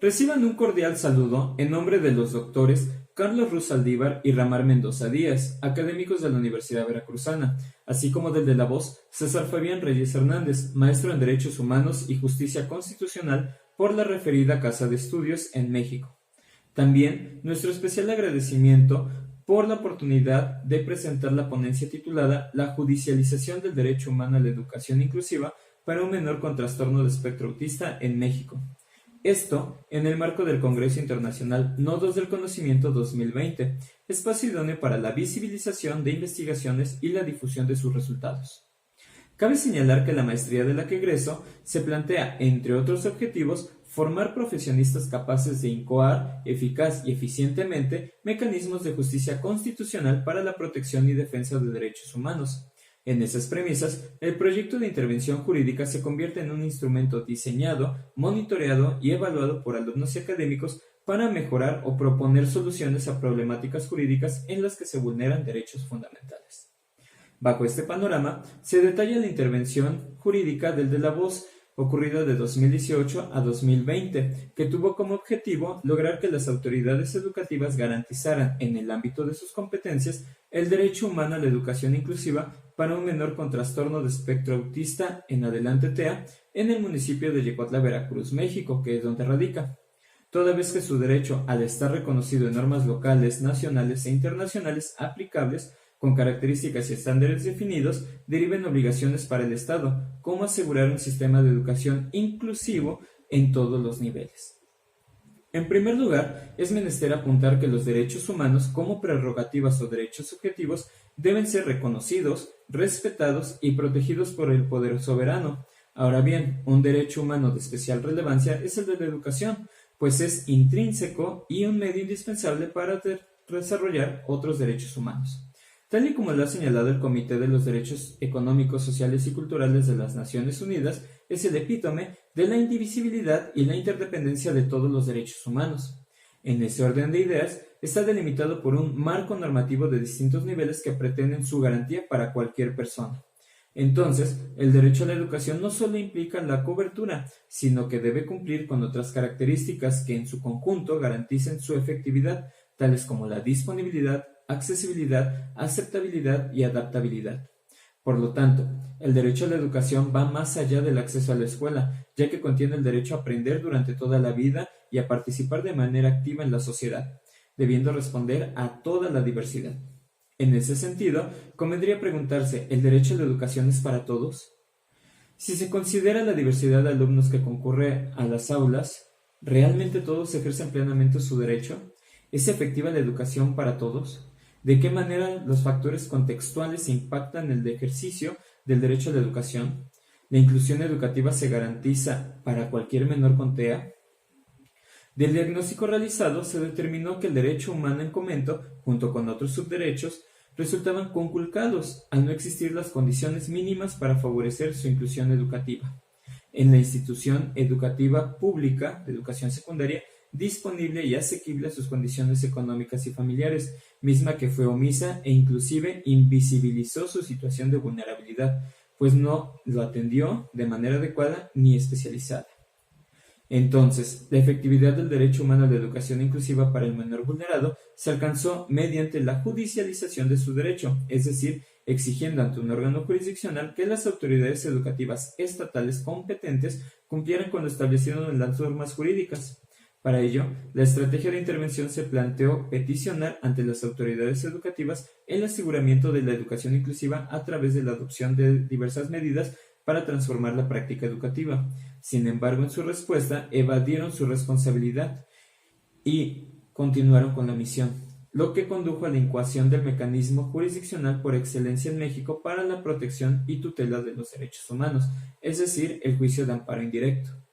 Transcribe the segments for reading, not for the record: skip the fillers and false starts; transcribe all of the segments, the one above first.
Reciban un cordial saludo en nombre de los doctores Carlos Ruz Saldívar y Ramar Mendoza Díaz, académicos de la Universidad Veracruzana, así como del de la voz César Fabián Reyes Hernández, maestro en Derechos Humanos y Justicia Constitucional por la referida Casa de Estudios en México. También nuestro especial agradecimiento por la oportunidad de presentar la ponencia titulada La judicialización del derecho humano a la educación inclusiva para un menor con trastorno de espectro autista en México. Esto en el marco del Congreso Internacional Nodos del Conocimiento 2020, espacio idóneo para la visibilización de investigaciones y la difusión de sus resultados. Cabe señalar que la maestría de la que egreso se plantea, entre otros objetivos, formar profesionistas capaces de incoar eficaz y eficientemente mecanismos de justicia constitucional para la protección y defensa de derechos humanos. En esas premisas, el proyecto de intervención jurídica se convierte en un instrumento diseñado, monitoreado y evaluado por alumnos y académicos para mejorar o proponer soluciones a problemáticas jurídicas en las que se vulneran derechos fundamentales. Bajo este panorama, se detalla la intervención jurídica del de la voz, ocurrida de 2018 a 2020, que tuvo como objetivo lograr que las autoridades educativas garantizaran, en el ámbito de sus competencias, el derecho humano a la educación inclusiva para un menor con trastorno de espectro autista en adelante TEA en el municipio de Yecuautla, Veracruz, México, que es donde radica, toda vez que su derecho, al estar reconocido en normas locales, nacionales e internacionales aplicables, con características y estándares definidos, deriven obligaciones para el Estado, como asegurar un sistema de educación inclusivo en todos los niveles. En primer lugar, es menester apuntar que los derechos humanos como prerrogativas o derechos subjetivos deben ser reconocidos, respetados y protegidos por el poder soberano. Ahora bien, un derecho humano de especial relevancia es el de la educación, pues es intrínseco y un medio indispensable para desarrollar otros derechos humanos. Tal y como lo ha señalado el Comité de los Derechos Económicos, Sociales y Culturales de las Naciones Unidas, es el epítome de la indivisibilidad y la interdependencia de todos los derechos humanos. En ese orden de ideas, está delimitado por un marco normativo de distintos niveles que pretenden su garantía para cualquier persona. Entonces, el derecho a la educación no solo implica la cobertura, sino que debe cumplir con otras características que en su conjunto garanticen su efectividad, tales como la disponibilidad, accesibilidad, aceptabilidad y adaptabilidad. Por lo tanto, el derecho a la educación va más allá del acceso a la escuela, ya que contiene el derecho a aprender durante toda la vida y a participar de manera activa en la sociedad, debiendo responder a toda la diversidad. En ese sentido, convendría preguntarse, ¿el derecho a la educación es para todos? Si se considera la diversidad de alumnos que concurre a las aulas, ¿realmente todos ejercen plenamente su derecho? ¿Es efectiva la educación para todos? ¿De qué manera los factores contextuales impactan el ejercicio del derecho a la educación? ¿La inclusión educativa se garantiza para cualquier menor con TEA? Del diagnóstico realizado se determinó que el derecho humano en comento, junto con otros subderechos, resultaban conculcados al no existir las condiciones mínimas para favorecer su inclusión educativa. En la institución educativa pública de educación secundaria, disponible y asequible a sus condiciones económicas y familiares, misma que fue omisa e inclusive invisibilizó su situación de vulnerabilidad, pues no lo atendió de manera adecuada ni especializada. Entonces, la efectividad del derecho humano a la educación inclusiva para el menor vulnerado se alcanzó mediante la judicialización de su derecho, es decir, exigiendo ante un órgano jurisdiccional que las autoridades educativas estatales competentes cumplieran con lo establecido en las normas jurídicas. Para ello, la estrategia de intervención se planteó peticionar ante las autoridades educativas el aseguramiento de la educación inclusiva a través de la adopción de diversas medidas para transformar la práctica educativa. Sin embargo, en su respuesta, evadieron su responsabilidad y continuaron con la misión, lo que condujo a la incoación del mecanismo jurisdiccional por excelencia en México para la protección y tutela de los derechos humanos, es decir, el juicio de amparo indirecto.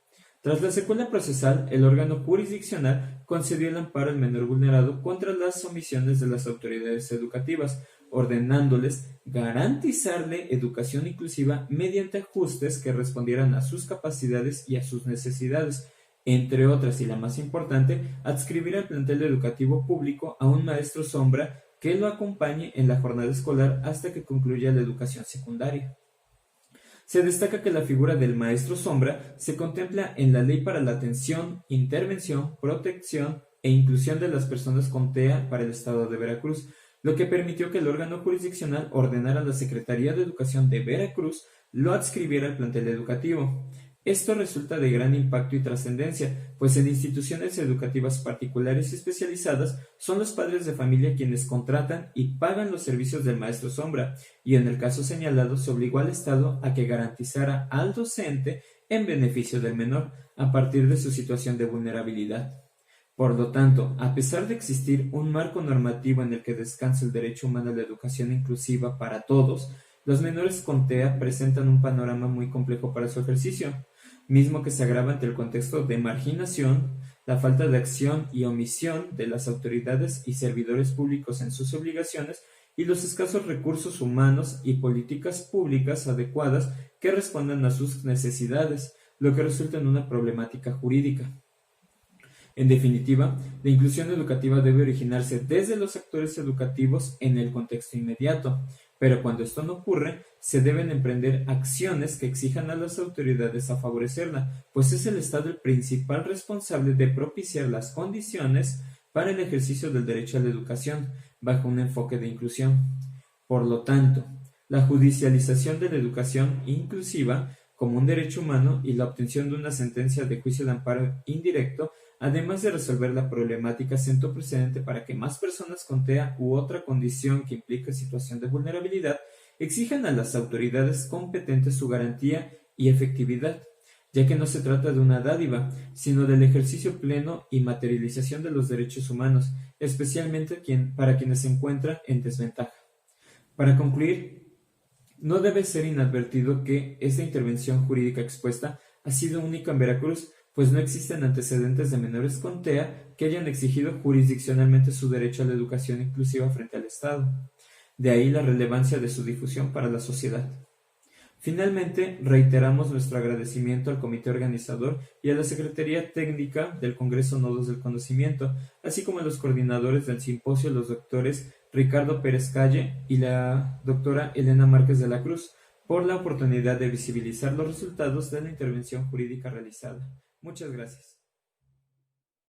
Tras la secuela procesal, el órgano jurisdiccional concedió el amparo al menor vulnerado contra las omisiones de las autoridades educativas, ordenándoles garantizarle educación inclusiva mediante ajustes que respondieran a sus capacidades y a sus necesidades, entre otras, y la más importante, adscribir al plantel educativo público a un maestro sombra que lo acompañe en la jornada escolar hasta que concluya la educación secundaria. Se destaca que la figura del maestro sombra se contempla en la Ley para la Atención, Intervención, Protección e Inclusión de las Personas con TEA para el Estado de Veracruz, lo que permitió que el órgano jurisdiccional ordenara a la Secretaría de Educación de Veracruz lo adscribiera al plantel educativo. Esto resulta de gran impacto y trascendencia, pues en instituciones educativas particulares y especializadas son los padres de familia quienes contratan y pagan los servicios del maestro sombra, y en el caso señalado se obligó al Estado a que garantizara al docente en beneficio del menor, a partir de su situación de vulnerabilidad. Por lo tanto, a pesar de existir un marco normativo en el que descansa el derecho humano a la educación inclusiva para todos, los menores con TEA presentan un panorama muy complejo para su ejercicio, mismo que se agrava ante el contexto de marginación, la falta de acción y omisión de las autoridades y servidores públicos en sus obligaciones y los escasos recursos humanos y políticas públicas adecuadas que respondan a sus necesidades, lo que resulta en una problemática jurídica. En definitiva, la inclusión educativa debe originarse desde los actores educativos en el contexto inmediato, pero cuando esto no ocurre, se deben emprender acciones que exijan a las autoridades a favorecerla, pues es el Estado el principal responsable de propiciar las condiciones para el ejercicio del derecho a la educación, bajo un enfoque de inclusión. Por lo tanto, la judicialización de la educación inclusiva como un derecho humano y la obtención de una sentencia de juicio de amparo indirecto, además de resolver la problemática, sentó precedente para que más personas con TEA u otra condición que implique situación de vulnerabilidad exijan a las autoridades competentes su garantía y efectividad, ya que no se trata de una dádiva, sino del ejercicio pleno y materialización de los derechos humanos, especialmente para quienes se encuentran en desventaja. Para concluir, no debe ser inadvertido que esta intervención jurídica expuesta ha sido única en Veracruz, pues no existen antecedentes de menores con TEA que hayan exigido jurisdiccionalmente su derecho a la educación inclusiva frente al Estado. De ahí la relevancia de su difusión para la sociedad. Finalmente, reiteramos nuestro agradecimiento al comité organizador y a la Secretaría Técnica del Congreso Nodos del Conocimiento, así como a los coordinadores del simposio, los doctores Ricardo Pérez Calle y la doctora Elena Márquez de la Cruz, por la oportunidad de visibilizar los resultados de la intervención jurídica realizada. Muchas gracias.